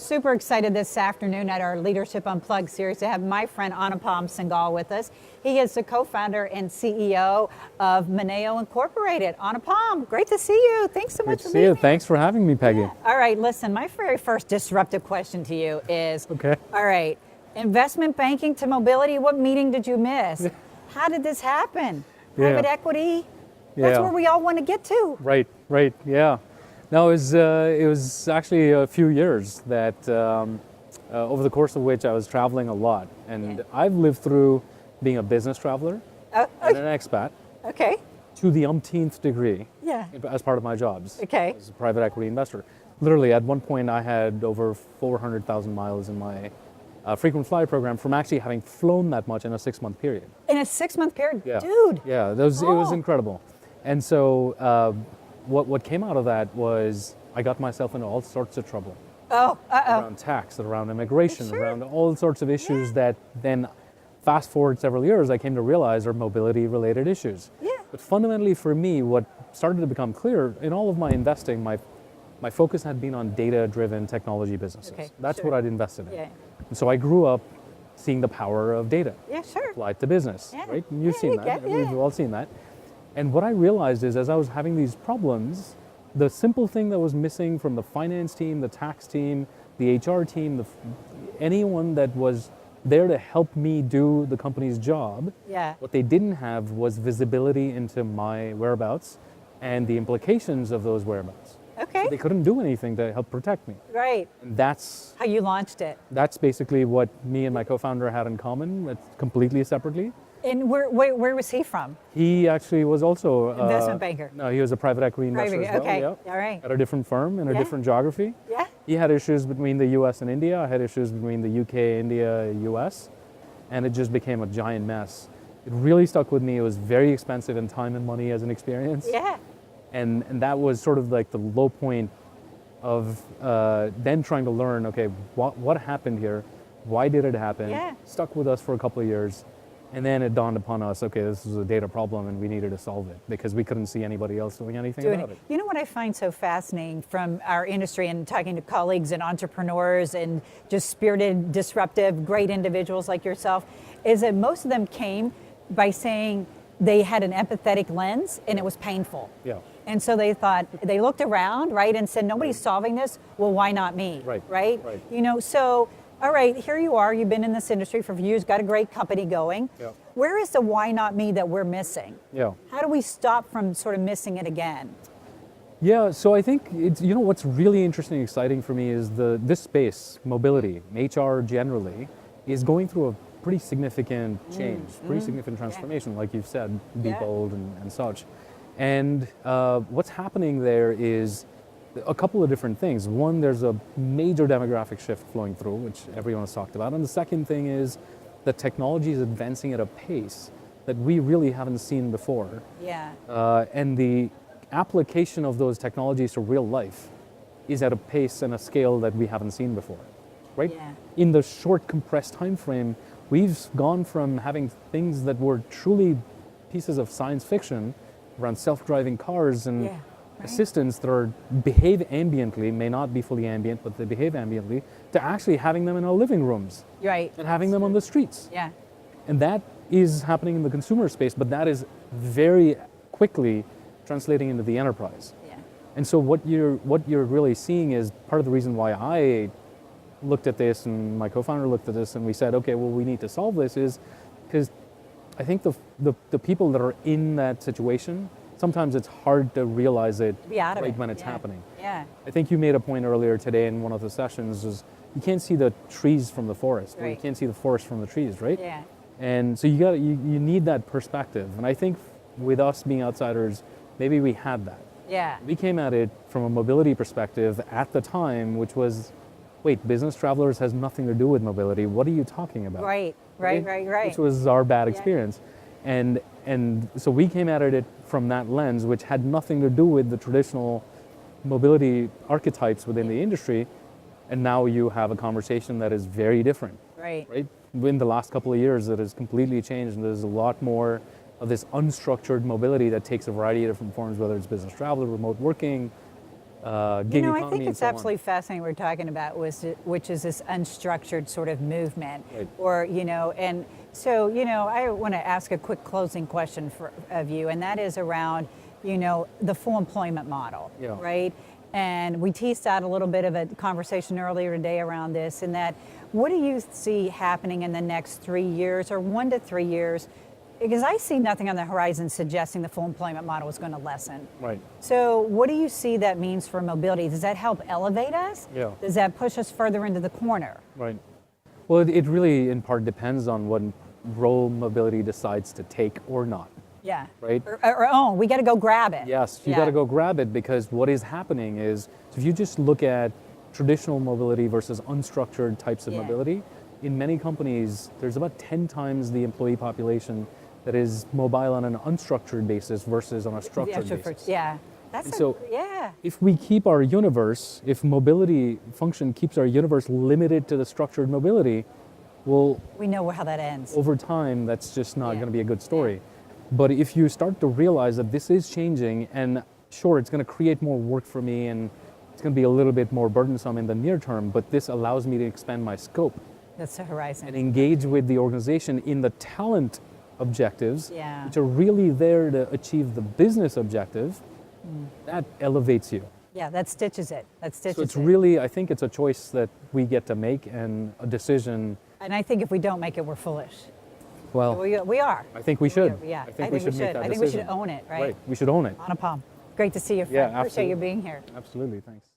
super excited this afternoon at our Leadership Unplugged series to have my friend Anupam Singhal with us. He is the co-founder and CEO of Monaeo Incorporated. Anupam, great to see you. Thanks so much for being here. Thanks for having me, Peggy. Yeah. All right, listen, my very first disruptive question to you is, okay. All right, investment banking to mobility, what meeting did you miss? How did this happen? Private equity? That's where we all want to get to. Right, yeah. No, it was actually a few years that over the course of which I was traveling a lot. And I've lived through being a business traveler and an expat to the umpteenth degree as part of my jobs as a private equity investor. Literally, at one point, I had over 400,000 miles in my frequent flyer program from actually having flown that much in a 6-month period. In a 6-month period? Dude! Yeah, it was incredible. And so what came out of that was I got myself into all sorts of trouble. Around tax, around immigration, around all sorts of issues that then, fast forward several years, I came to realize are mobility-related issues. But fundamentally for me, what started to become clear, in all of my investing, my focus had been on data-driven technology businesses. That's what I'd invested in. And so I grew up seeing the power of data applied to business, right? And you've seen that, we've all seen that. And what I realized is, as I was having these problems, the simple thing that was missing from the finance team, the tax team, the HR team, anyone that was there to help me do the company's job, what they didn't have was visibility into my whereabouts and the implications of those whereabouts. So they couldn't do anything to help protect me. And that's how you launched it. That's basically what me and my co-founder had in common, completely separately. And where was he from? He actually was also investment banker. No, he was a private equity investor as well. All right. At a different firm in a different geography. He had issues between the U.S. and India. I had issues between the U.K., India, U.S., and it just became a giant mess. It really stuck with me. It was very expensive in time and money as an experience. And that was sort of like the low point of then trying to learn, okay, what happened here? Why did it happen? Stuck with us for a couple of years. And then it dawned upon us, okay, this was a data problem and we needed to solve it because we couldn't see anybody else doing anything about it. You know what I find so fascinating from our industry and talking to colleagues and entrepreneurs and just spirited, disruptive, great individuals like yourself, is that most of them came by saying they had an empathetic lens and it was painful. And so they thought, they looked around, right, and said, nobody's solving this, well, why not me, right? You know, so, all right, here you are, you've been in this industry for years, got a great company going. Where is the why not me that we're missing? How do we stop from sort of missing it again? So I think, you know, what's really interesting and exciting for me is this space, mobility, HR generally, is going through a pretty significant change, pretty significant transformation, like you've said, be bold and such. And what's happening there is a couple of different things. One, there's a major demographic shift flowing through, which everyone has talked about. And the second thing is that technology is advancing at a pace that we really haven't seen before. And the application of those technologies to real life is at a pace and a scale that we haven't seen before, right? In the short, compressed time frame, we've gone from having things that were truly pieces of science fiction around self-driving cars and assistants that behave ambiently, may not be fully ambient, but they behave ambiently, to actually having them in our living rooms and having them on the streets. And that is happening in the consumer space, but that is very quickly translating into the enterprise. And so what you're really seeing is part of the reason why I looked at this and my co-founder looked at this and we said, okay, well, we need to solve this, is because I think the people that are in that situation, sometimes it's hard to realize it when it's happening. I think you made a point earlier today in one of the sessions is you can't see the trees from the forest, or you can't see the forest from the trees, right? And so you need that perspective. And I think with us being outsiders, maybe we had that. We came at it from a mobility perspective at the time, which was, wait, business travelers has nothing to do with mobility. What are you talking about? Right. Which was our bad experience. And so we came at it from that lens, which had nothing to do with the traditional mobility archetypes within the industry. And now you have a conversation that is very different. In the last couple of years, it has completely changed, and there's a lot more of this unstructured mobility that takes a variety of different forms, whether it's business travel, remote working, gig I economy think and it's so on. absolutely fascinating what we're talking about, which is this unstructured sort of movement. Right. Or, and so, I want to ask a quick closing question of you, and that is around, the full employment model, Yeah. right? And we teased out a little bit of a conversation earlier today around this, and that what do you see happening in the next 3 years or 1 to 3 years? Because I see nothing on the horizon suggesting the full employment model is going to lessen. Right. So what do you see that means for mobility? Does that help elevate us? Yeah. Does that push us further into the corner? Right. Well, it really, in part, depends on what role mobility decides to take or not. Yeah. Right. Or own. We got to go grab it. Yes, you Yeah. got to go grab it, because what is happening is, if you just look at traditional mobility versus unstructured types of Yeah. mobility, in many companies, there's about 10 times the employee population that is mobile on an unstructured basis versus on a structured basis. Yeah. That's And so- yeah. If we keep our universe, if mobility function keeps our universe limited to the structured mobility, well, We know how that ends. over time, that's just not Yeah. going to be a good story. But if you start to realize that this is changing, and sure, it's going to create more work for me, and it's going to be a little bit more burdensome in the near term, but this allows me to expand my scope That's the horizon. and engage with the organization in the talent objectives, Yeah. which are really there to achieve the business objective. That elevates you. Yeah, that stitches it. That stitches So it's it. really, I think it's a choice that we get to make, and a decision. And I think if we don't make it, we're foolish. Well, We are. I think we should. Yeah, I think we should make that I think we decision. should own it, right? Right, we should own it. Anupam, great to see you, friend. Yeah, Appreciate you absolutely. being here. Absolutely, thanks.